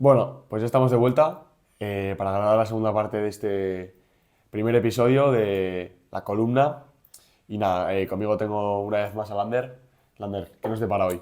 Bueno, pues ya estamos de vuelta para grabar la segunda parte de este primer episodio de la columna. Y nada, conmigo tengo una vez más a Lander. Lander, ¿qué nos depara hoy?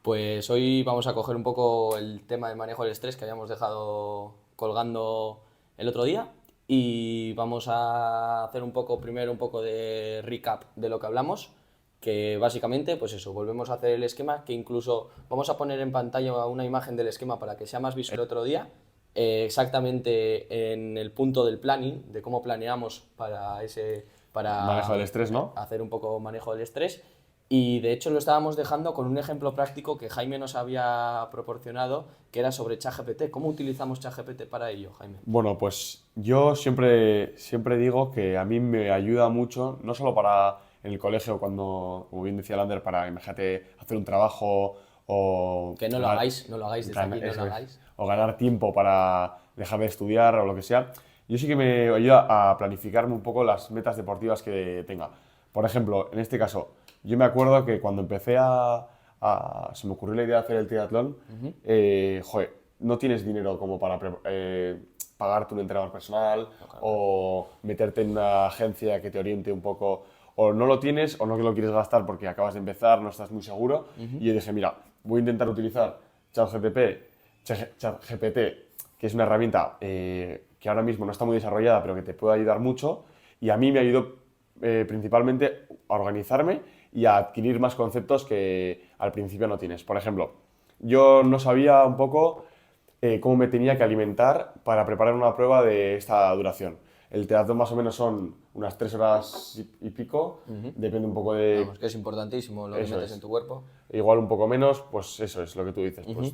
Pues hoy vamos a coger un poco el tema de manejo del estrés que habíamos dejado colgando el otro día y vamos a hacer primero un poco de recap de lo que hablamos, que básicamente, pues eso, volvemos a hacer el esquema, que incluso vamos a poner en pantalla una imagen del esquema para que sea más visual el otro día, exactamente en el punto del planning, de cómo planeamos Manejo para del estrés, ¿no? hacer un poco manejo del estrés. Y de hecho lo estábamos dejando con un ejemplo práctico que Jaime nos había proporcionado, que era sobre ChatGPT. ¿Cómo utilizamos ChatGPT para ello, Jaime? Bueno, pues yo siempre digo que a mí me ayuda mucho, no solo para en el colegio, cuando, como bien decía Lander, para, imagínate, hacer un trabajo o, Que no lo hagáis, no lo hagáis desde aquí, no lo eso es, hagáis. o ganar tiempo para dejar de estudiar o lo que sea. Yo sí que me ayuda a planificarme un poco las metas deportivas que tenga. Por ejemplo, en este caso, yo me acuerdo que cuando empecé se me ocurrió la idea de hacer el triatlón, joder, no tienes dinero como para pagarte un entrenador personal No, claro, claro. o meterte en una agencia que te oriente un poco, o no lo tienes o no que lo quieres gastar porque acabas de empezar, no estás muy seguro. Y yo dije, mira, voy a intentar utilizar ChatGPT, que es una herramienta que ahora mismo no está muy desarrollada, pero que te puede ayudar mucho. Y a mí me ayudó principalmente a organizarme y a adquirir más conceptos que al principio no tienes. Por ejemplo, yo no sabía un poco cómo me tenía que alimentar para preparar una prueba de esta duración. El triatlón más o menos son unas 3 horas y pico, depende un poco de... Vamos, que es importantísimo lo que Eso metes en es. tu cuerpo. Igual un poco menos, pues eso es lo que tú dices. Pues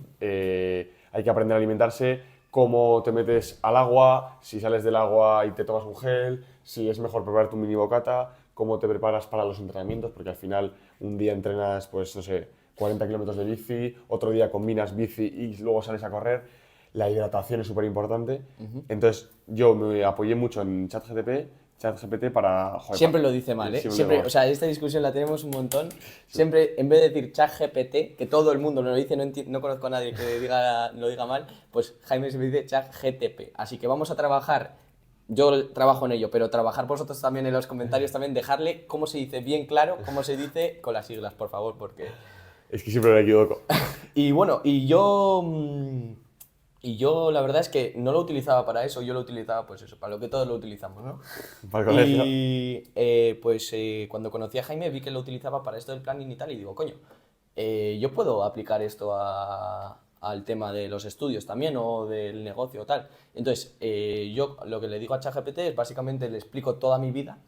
hay que aprender a alimentarse, cómo te metes al agua, si sales del agua y te tomas un gel, si es mejor prepararte un mini bocata, cómo te preparas para los entrenamientos, porque al final un día entrenas, pues no sé, 40 kilómetros de bici, otro día combinas bici y luego sales a correr. La hidratación es súper importante. Entonces yo me apoyé mucho en ChatGPT para, joder, Siempre lo dice mal, ¿eh? siempre lo digo Siempre, o mal. sea, esta discusión la tenemos un montón. Siempre, en vez de decir ChatGPT, que todo el mundo lo dice, no conozco a nadie que lo diga mal, pues Jaime siempre dice ChatGTP. Así que vamos a trabajar, yo trabajo en ello, pero trabajar vosotros también en los comentarios, también dejarle cómo se dice bien claro, cómo se dice con las siglas, por favor, porque... Es que siempre me equivoco. Y bueno, y yo la verdad es que no lo utilizaba para eso, yo lo utilizaba pues eso, para lo que todos lo utilizamos, ¿no? Para el colegio. Y cuando conocí a Jaime vi que lo utilizaba para esto del planning y tal, y digo, coño, yo puedo aplicar esto al tema de los estudios también o del negocio o tal. Entonces, yo lo que le digo a ChatGPT es básicamente le explico toda mi vida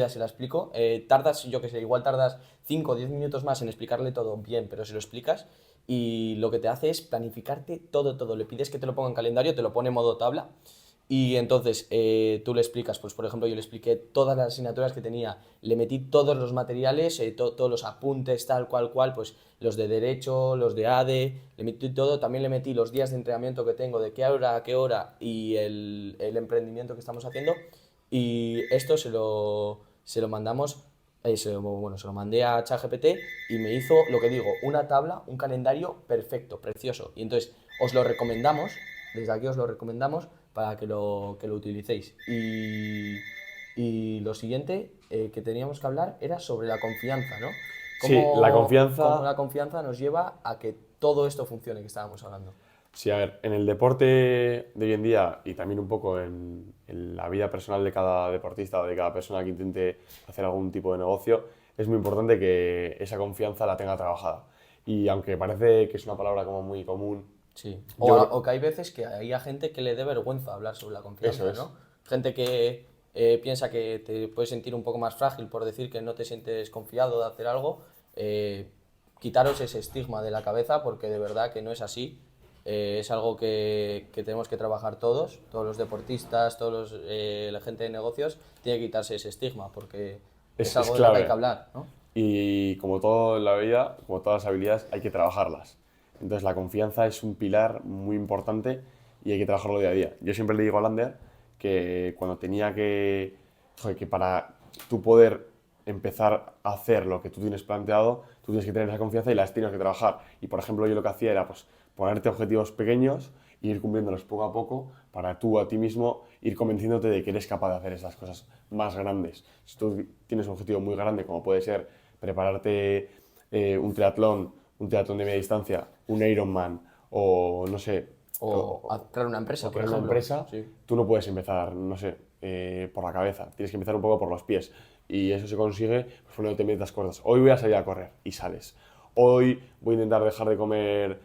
se la explico. Tardas, yo que sé, igual tardas 5 o 10 minutos más en explicarle todo bien, pero se lo explicas y lo que te hace es planificarte todo, todo. Le pides que te lo ponga en calendario, te lo pone en modo tabla y entonces tú le explicas, pues por ejemplo yo le expliqué todas las asignaturas que tenía, le metí todos los materiales, todos los apuntes, tal cual, pues los de derecho, los de ADE, le metí todo, también le metí los días de entrenamiento que tengo, de qué hora a qué hora y el emprendimiento que estamos haciendo y esto se lo mandamos, bueno, se lo mandé a ChatGPT y me hizo lo que digo, una tabla, un calendario perfecto, precioso. Y entonces os lo recomendamos, desde aquí os lo recomendamos para que lo utilicéis. Y lo siguiente que teníamos que hablar era sobre la confianza, ¿no? Sí, la Cómo confianza. la confianza nos lleva a que todo esto funcione que estábamos hablando. Sí, a ver, en el deporte de hoy en día y también un poco en la vida personal de cada deportista o de cada persona que intente hacer algún tipo de negocio, es muy importante que esa confianza la tenga trabajada. Y aunque parece que es una palabra como muy común, Sí. yo creo, O que hay veces que hay a gente que le dé vergüenza hablar sobre la eso confianza, es. ¿no? Gente que piensa que te puedes sentir un poco más frágil por decir que no te sientes confiado de hacer algo. eh, Quitaros ese estigma de la cabeza porque de verdad que no es así. Es algo que tenemos que trabajar todos los deportistas, la gente de negocios, tiene que quitarse ese estigma porque es Es algo de lo que hay que clave. hablar, ¿no? Y como todo en la vida, como todas las habilidades, hay que trabajarlas. Entonces la confianza es un pilar muy importante y hay que trabajarlo día a día. Yo siempre le digo a Lander que cuando tenía que, joder, que para tú poder empezar a hacer lo que tú tienes planteado, tú tienes que tener esa confianza y las tienes que trabajar. Y por ejemplo, yo lo que hacía era pues ponerte objetivos pequeños e ir cumpliéndolos poco a poco para tú a ti mismo ir convenciéndote de que eres capaz de hacer esas cosas más grandes. Si tú tienes un objetivo muy grande, como puede ser prepararte un triatlón de media distancia, un Ironman o no sé, O crear una empresa, o por crear una ejemplo. empresa, Sí. tú no puedes empezar, no sé, por la cabeza, tienes que empezar un poco por los pies. Y eso se consigue pues, cuando te metas cosas. Hoy voy a salir a correr y sales. Hoy voy a intentar dejar de comer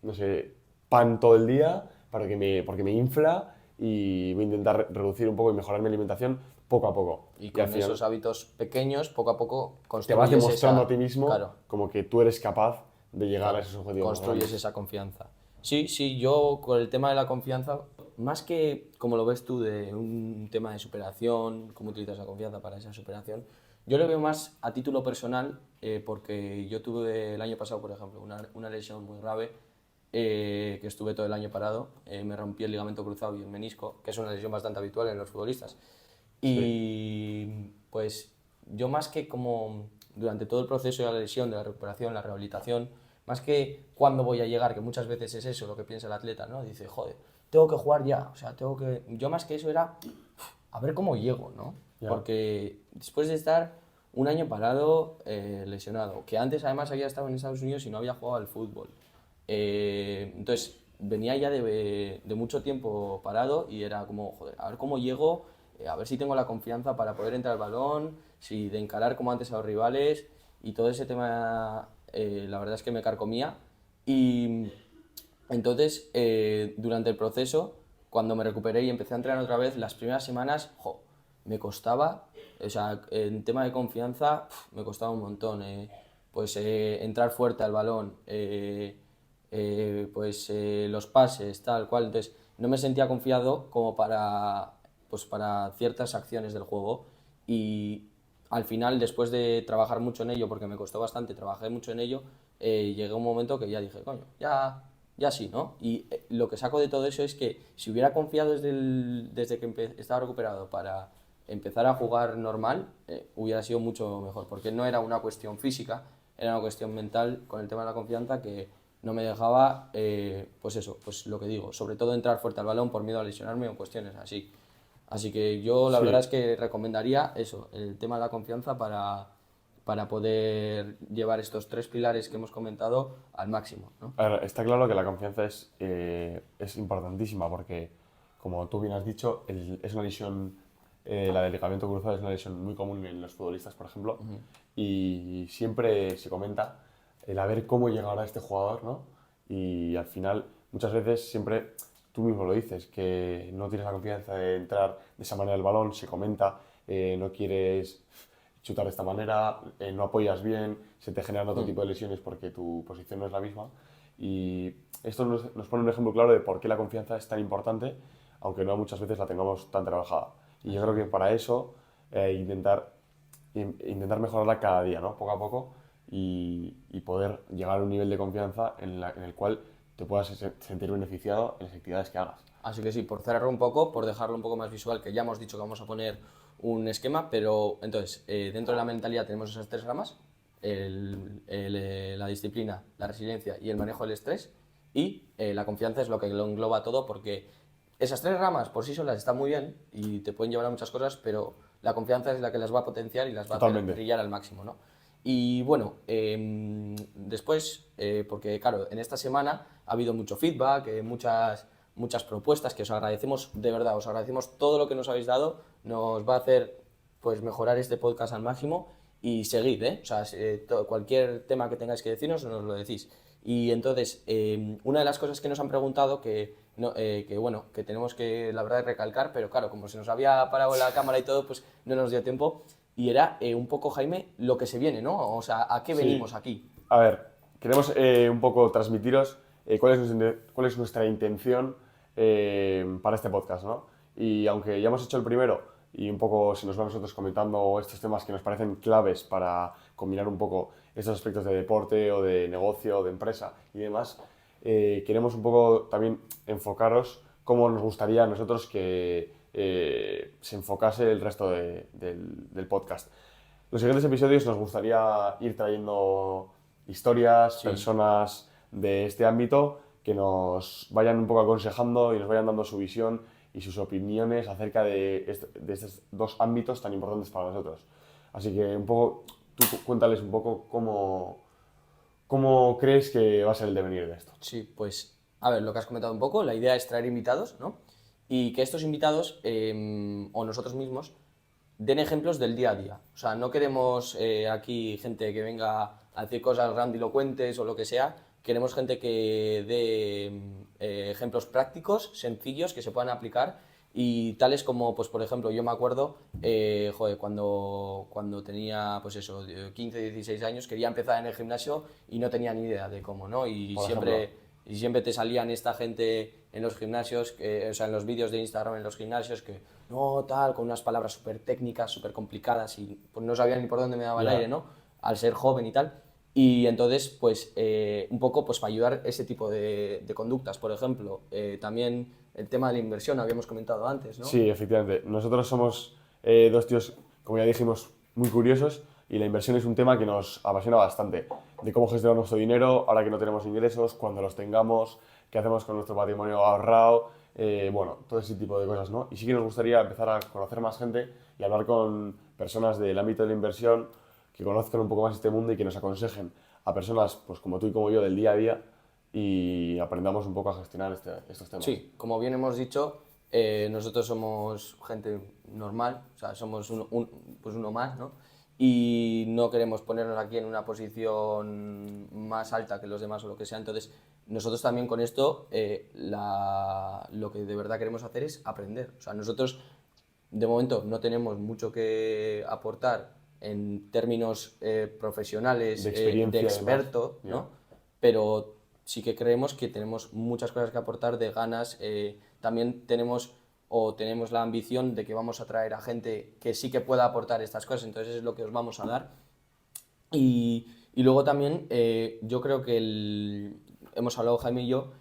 no sé, pan todo el día porque me infla y voy a intentar reducir un poco y mejorar mi alimentación poco a poco. Y al con final esos hábitos pequeños, poco a poco te vas construyes demostrando esa... a ti mismo Claro, como que tú eres capaz de llegar claro, a esos objetivos más construyes grandes. esa confianza. Sí, sí, yo con el tema de la confianza, más que como lo ves tú de un tema de superación, cómo utilizas la confianza para esa superación, yo lo veo más a título personal, porque yo tuve el año pasado, por ejemplo, una lesión muy grave, que estuve todo el año parado, me rompí el ligamento cruzado y el menisco, que es una lesión bastante habitual en los futbolistas. Sí, Y pues yo más que como durante todo el proceso de la lesión, de la recuperación, la rehabilitación, más que cuándo voy a llegar, que muchas veces es eso lo que piensa el atleta, ¿no? Dice, joder, tengo que jugar ya, o sea, tengo que... Yo más que eso era, a ver cómo llego, ¿no? ya. Porque después de estar un año parado, lesionado, que antes además había estado en Estados Unidos y no había jugado al fútbol, entonces venía ya de mucho tiempo parado y era como, joder, a ver cómo llego, a ver si tengo la confianza para poder entrar al balón, si de encarar como antes a los rivales y todo ese tema, la verdad es que me carcomía. Y entonces, durante el proceso, cuando me recuperé y empecé a entrenar otra vez, las primeras semanas, me costaba, o sea, en tema de confianza, me costaba un montón. Pues entrar fuerte al balón, los pases, tal cual. Entonces, no me sentía confiado como para ciertas acciones del juego. Y al final, después de trabajar mucho en ello, porque me costó bastante, trabajé mucho en ello, llegué a un momento que ya dije, coño, ya sí, ¿no? Y lo que saco de todo eso es que si hubiera confiado desde que estaba recuperado para empezar a jugar normal, hubiera sido mucho mejor, porque no era una cuestión física, era una cuestión mental con el tema de la confianza que no me dejaba, pues eso, pues lo que digo, sobre todo entrar fuerte al balón por miedo a lesionarme o cuestiones así. Así que yo la verdad Sí, es que recomendaría eso, el tema de la confianza para poder llevar estos tres pilares que hemos comentado al máximo, ¿no? a ver, está claro que la confianza es importantísima porque, como tú bien has dicho, es una lesión, la del ligamento cruzado es una lesión muy común en los futbolistas, por ejemplo, y siempre se comenta el a ver cómo llegará este jugador, ¿no? Y al final, muchas veces, siempre tú mismo lo dices, que no tienes la confianza de entrar de esa manera al balón, se comenta, no quieres chutar de esta manera, no apoyas bien, se te generan otro tipo de lesiones porque tu posición no es la misma. Y esto nos pone un ejemplo claro de por qué la confianza es tan importante, aunque no muchas veces la tengamos tan trabajada. Y yo creo que para eso intentar mejorarla cada día, ¿no? Poco a poco, y poder llegar a un nivel de confianza en el cual te puedas sentir beneficiado en las actividades que hagas. Así que sí, por cerrarlo un poco, por dejarlo un poco más visual, que ya hemos dicho que vamos a poner un esquema, pero entonces, dentro de la mentalidad tenemos esas tres ramas, la disciplina, la resiliencia y el manejo del estrés, y la confianza es lo que lo engloba todo, porque esas tres ramas por sí solas están muy bien y te pueden llevar a muchas cosas, pero la confianza es la que las va a potenciar y las va a hacer Totalmente. brillar al máximo, ¿no? Y bueno, después, porque claro, en esta semana ha habido mucho feedback, muchas propuestas que os agradecemos, de verdad, os agradecemos todo lo que nos habéis dado, nos va a hacer pues mejorar este podcast al máximo y seguid, ¿eh? O sea, cualquier tema que tengáis que decirnos, nos lo decís. Y entonces, una de las cosas que nos han preguntado, bueno, que tenemos que, la verdad, recalcar, pero claro, como se nos había parado la cámara y todo, pues no nos dio tiempo, y era un poco, Jaime, lo que se viene, ¿no? O sea, ¿a qué Sí. venimos aquí? A ver, queremos un poco transmitiros cuál es nuestra intención para este podcast, ¿no? Y aunque ya hemos hecho el primero y un poco se nos va a nosotros comentando estos temas que nos parecen claves para combinar un poco estos aspectos de deporte o de negocio o de empresa y demás, queremos un poco también enfocaros cómo nos gustaría a nosotros que se enfocase el resto del podcast. Los siguientes episodios nos gustaría ir trayendo historias, Sí, personas de este ámbito que nos vayan un poco aconsejando y nos vayan dando su visión y sus opiniones acerca de estos dos ámbitos tan importantes para nosotros. Así que un poco, tú cuéntales un poco cómo crees que va a ser el devenir de esto. Sí, pues, a ver, lo que has comentado un poco, la idea es traer invitados, ¿no? Y que estos invitados, o nosotros mismos, den ejemplos del día a día. O sea, no queremos aquí gente que venga a decir cosas grandilocuentes o lo que sea, queremos gente que dé ejemplos prácticos, sencillos, que se puedan aplicar y tales como, pues por ejemplo, yo me acuerdo, cuando tenía, pues eso, 15, 16 años, quería empezar en el gimnasio y no tenía ni idea de cómo, ¿no? Por ejemplo. Y siempre te salían esta gente en los gimnasios, o sea, en los vídeos de Instagram en los gimnasios, que no, tal, con unas palabras súper técnicas, súper complicadas y pues no sabía ni por dónde me daba el Ya. aire, ¿no? Al ser joven y tal. Y entonces, pues, un poco, pues, para ayudar ese tipo de conductas, por ejemplo, también el tema de la inversión, habíamos comentado antes, ¿no? Sí, efectivamente. Nosotros somos dos tíos, como ya dijimos, muy curiosos y la inversión es un tema que nos apasiona bastante. De cómo gestionar nuestro dinero, ahora que no tenemos ingresos, cuando los tengamos, qué hacemos con nuestro patrimonio ahorrado, bueno, todo ese tipo de cosas, ¿no? Y sí que nos gustaría empezar a conocer más gente y hablar con personas del ámbito de la inversión que conozcan un poco más este mundo y que nos aconsejen a personas pues, como tú y como yo del día a día y aprendamos un poco a gestionar estos temas. Sí, como bien hemos dicho, nosotros somos gente normal, o sea, somos pues uno más, ¿no? Y no queremos ponernos aquí en una posición más alta que los demás o lo que sea. Entonces, nosotros también con esto lo que de verdad queremos hacer es aprender. O sea, nosotros de momento no tenemos mucho que aportar en términos profesionales, De de experiencia, además. experto, Ya. ¿no? Pero sí que creemos que tenemos muchas cosas que aportar de ganas. También tenemos la ambición de que vamos a traer a gente que sí que pueda aportar estas cosas, entonces es lo que os vamos a dar. Y luego también yo creo que hemos hablado Jaime y yo,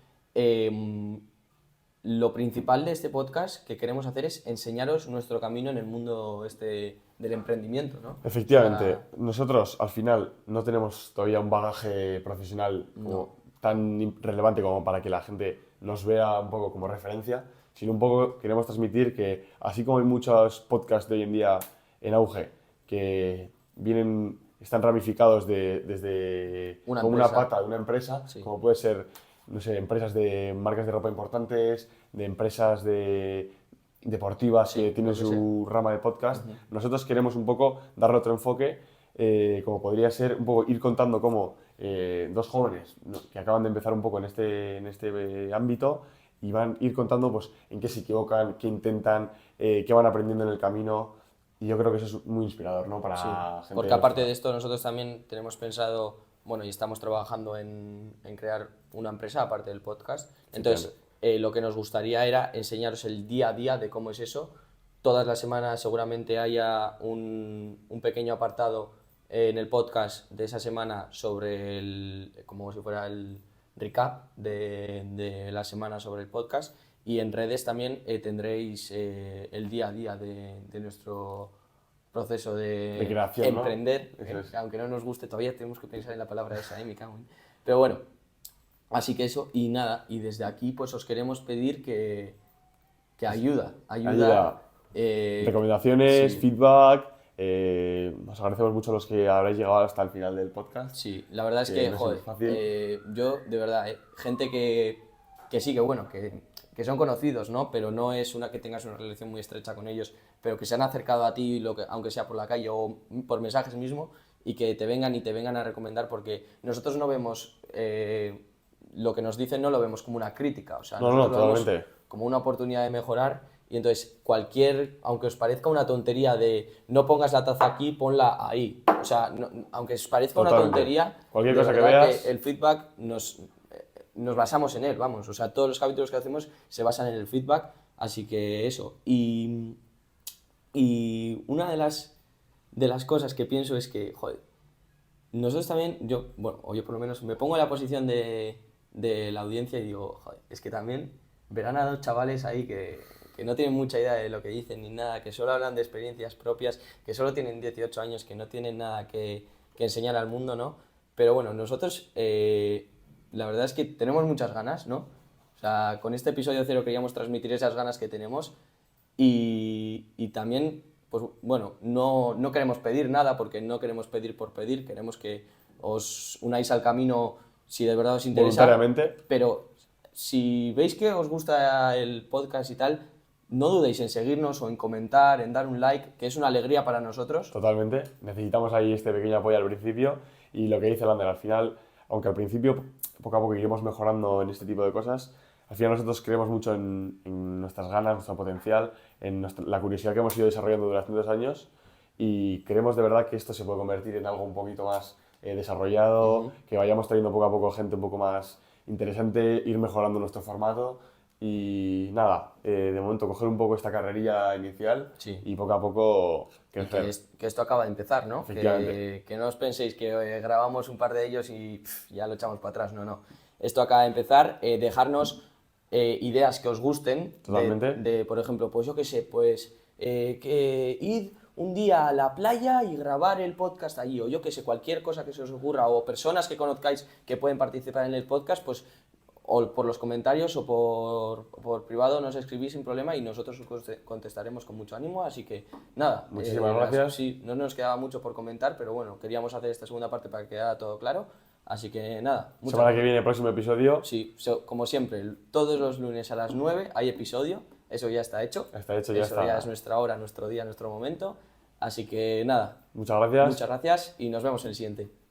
lo principal de este podcast que queremos hacer es enseñaros nuestro camino en el mundo este del emprendimiento, ¿no? O Efectivamente, sea, nosotros al final no tenemos todavía un bagaje profesional no. tan relevante como para que la gente nos vea un poco como referencia, sino un poco queremos transmitir que así como hay muchos podcasts de hoy en día en auge que están ramificados desde Una como una empresa. pata de una empresa, Sí. como puede ser, no sé, empresas de marcas de ropa importantes, de empresas deportivas que Sí, tienen lo que sea. su rama de podcast. Nosotros queremos un poco darle otro enfoque, como podría ser un poco ir contando cómo dos jóvenes, ¿no?, que acaban de empezar un poco en este ámbito y van a ir contando pues, en qué se equivocan, qué intentan, qué van aprendiendo en el camino. Y yo creo que eso es muy inspirador, ¿no? Sí, Para gente porque de aparte nuestra de edad. esto nosotros también tenemos pensado, bueno, y estamos trabajando en crear una empresa aparte del podcast. Entonces, Efectivamente. lo que nos gustaría era enseñaros el día a día de cómo es eso. Todas las semanas seguramente haya un pequeño apartado en el podcast de esa semana sobre como si fuera el recap de la semana sobre el podcast. Y en redes también tendréis el día a día de nuestro proceso De de creación, ¿no? emprender, Eso es. aunque no nos guste todavía tenemos que pensar en la palabra esa, me cago en. Pero bueno, así que eso, y nada, y desde aquí pues os queremos pedir que ayuda, Ayuda, eh, recomendaciones, sí, feedback. Os agradecemos mucho a los que habréis llegado hasta el final del podcast, sí, la verdad es que que, no siempre joder, es fácil. yo de verdad, gente que sí, que bueno, que son conocidos, ¿no? Pero no es una que tengas una relación muy estrecha con ellos, pero que se han acercado a ti, aunque sea por la calle o por mensajes mismo, y que te vengan a recomendar, porque nosotros no vemos lo que nos dicen, no lo vemos como una crítica, o sea, No, no, nosotros lo vemos totalmente. como una oportunidad de mejorar. Y entonces, aunque os parezca una tontería de no pongas la taza aquí, ponla ahí. O sea, aunque os parezca una Totalmente. tontería, Cualquier de cosa que verdad que veas, el feedback nos basamos en él, vamos. O sea, todos los capítulos que hacemos se basan en el feedback, así que eso. Y una de las cosas que pienso es que, joder, nosotros también, bueno, o yo por lo menos me pongo en la posición de la audiencia y digo, joder, es que también verán a dos chavales ahí que no tienen mucha idea de lo que dicen ni nada, que solo hablan de experiencias propias, que solo tienen 18 años, que no tienen nada que enseñar al mundo, ¿no? Pero bueno, nosotros la verdad es que tenemos muchas ganas, ¿no? O sea, con este episodio 0 queríamos transmitir esas ganas que tenemos y también, pues bueno, no queremos pedir nada porque no queremos pedir por pedir, queremos que os unáis al camino si de verdad os interesa. Voluntariamente. Pero si veis que os gusta el podcast y tal, no dudéis en seguirnos o en comentar, en dar un like, que es una alegría para nosotros. Totalmente. Necesitamos ahí este pequeño apoyo al principio y lo que dice Lander, al final, aunque al principio poco a poco iremos mejorando en este tipo de cosas, al final nosotros creemos mucho en nuestras ganas, nuestro potencial, en la curiosidad que hemos ido desarrollando durante 2 años y creemos de verdad que esto se puede convertir en algo un poquito más desarrollado, que vayamos trayendo poco a poco gente un poco más interesante, ir mejorando nuestro formato y nada, de momento coger un poco esta carrerilla inicial Sí. y poco a poco crecer. Que esto acaba de empezar, ¿no? Efectivamente. Que no os penséis que grabamos un par de ellos y ya lo echamos para atrás, no. Esto acaba de empezar, dejarnos ideas que os gusten. Totalmente. Por ejemplo, pues yo qué sé, pues que id un día a la playa y grabar el podcast allí, o yo qué sé, cualquier cosa que se os ocurra, o personas que conozcáis que pueden participar en el podcast, pues o por los comentarios o por privado nos escribís sin problema y nosotros os contestaremos con mucho ánimo, así que nada. Muchísimas gracias. Sí, no nos quedaba mucho por comentar, pero bueno, queríamos hacer esta segunda parte para que quedara todo claro, así que nada. Semana que viene, próximo episodio. Sí, como siempre, todos los lunes a las 9 hay episodio, eso ya está hecho. Está hecho, ya eso está. ya es nuestra hora, nuestro día, nuestro momento, así que nada. Muchas gracias. Muchas gracias y nos vemos en el siguiente.